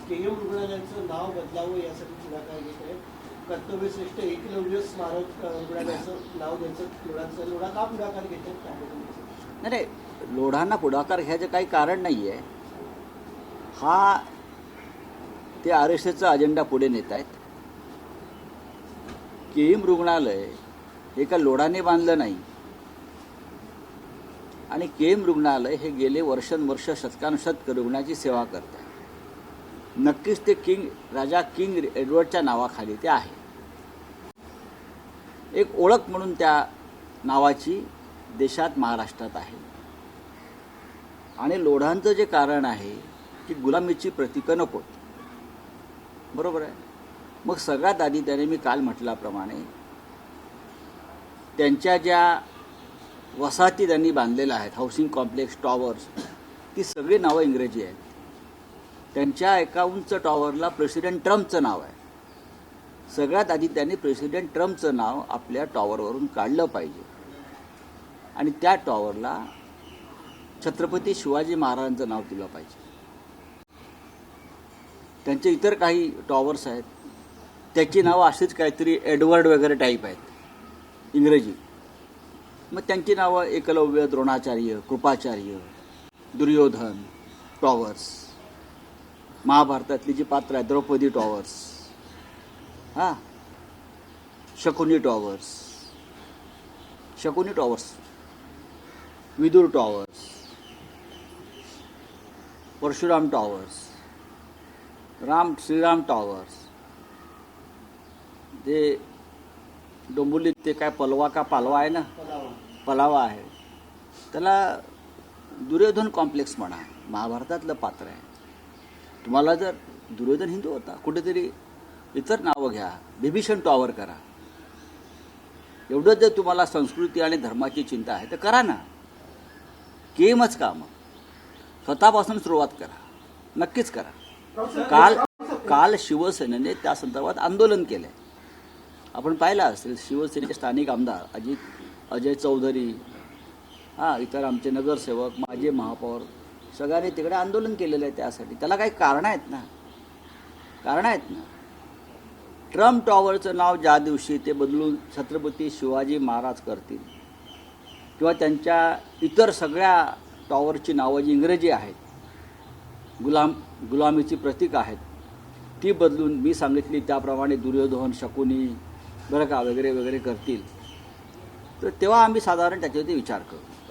KM रुग्णालयाचं नाव बदलावं यासाठी पुढाकार घेत आहे. कर्तव्यश्रेष्ठ एकलव्य स्मारक रुग्णालयाचं नाव द्यायचं लोढा का पुढाकार घेत आहेत? नाही, लोढांना पुढाकार घ्यायचं काही कारण नाही आहे. हा ते RSSचा अजेंडा पुढे नेत आहेत. केईम रुग्णालय हे का लोढाने बांधलं नाही आणि केईम रुग्णालय हे गेले वर्षानुवर्ष शतकानुशतक रुग्णाची सेवा करत आहे. नक्कीच ते राजा किंग एडवर्डच्या नावाखाली ते आहे. एक ओळख म्हणून त्या नावाची देशात महाराष्ट्रात आहे. आणि लोढांचं जे कारण आहे की गुलामीची प्रतीकं नको, बरोबर आहे. मग सगळ्यात आधी त्याने मी काल म्हटल्याप्रमाणे त्यांच्या ज्या वसाहती त्यांनी बांधलेल्या आहेत, हाऊसिंग कॉम्प्लेक्स, टॉवर्स, ती सगळी नावं इंग्रजी आहेत. त्यांच्या एका उंच टॉवरला प्रेसिडेंट ट्रम्पचं नाव आहे. सगळ्यात आधी त्यांनी प्रेसिडेंट ट्रम्पचं नाव आपल्या टॉवरवरून काढलं पाहिजे आणि त्या टॉवरला छत्रपती शिवाजी महाराजांचं नाव दिलं पाहिजे. त्यांचे इतर काही टॉवर्स आहेत, त्याची नावं अशीच काहीतरी एडवर्ड वगैरे टाईप आहेत इंग्रजी. मग त्यांची नावं एकलव्य, द्रोणाचार्य, कृपाचार्य, दुर्योधन टॉवर्स, महाभारतातली जी पात्र आहेत Draupadi towers, Shakuni towers, Vidur towers, Parashuram towers, Shriram towers, ते डोंबिवलीत ते काय पालवा आहे ना, पलावा आहे, त्याला दुर्योधन कॉम्प्लेक्स म्हणा, महाभारतातलं पात्र आहे. तुम्हाला जर दुर्योधन हिंदू होता, कुठेतरी इतर नावं घ्या, बिभीषण टॉवर करा. एवढं जर तुम्हाला संस्कृती आणि धर्माची चिंता आहे तर करा ना. केमच का मग स्वतःपासून सुरुवात करा, नक्कीच करा. काल शिवसेनेने त्या संदर्भात आंदोलन केलंय. आपण पाहिलं असेल, शिवसेनेचे स्थानिक आमदार अजय चौधरी, इतर आमचे नगरसेवक, माजी महापौर, सगळ्यांनी तिकडे आंदोलन केलेलं आहे त्यासाठी. त्याला काही कारणं आहेत ना. ट्रम्प टॉवरचं नाव ज्या दिवशी ते बदलून छत्रपती शिवाजी महाराज करतील किंवा त्यांच्या इतर सगळ्या टॉवरची नावं जी इंग्रजी आहेत, गुलामीची प्रतीक आहेत, ती बदलून मी सांगितली त्याप्रमाणे दुर्योधन, शकुनी, बरं का, वगैरे वगैरे करतील, तर तेव्हा आम्ही साधारण त्याच्यावरती विचार करू.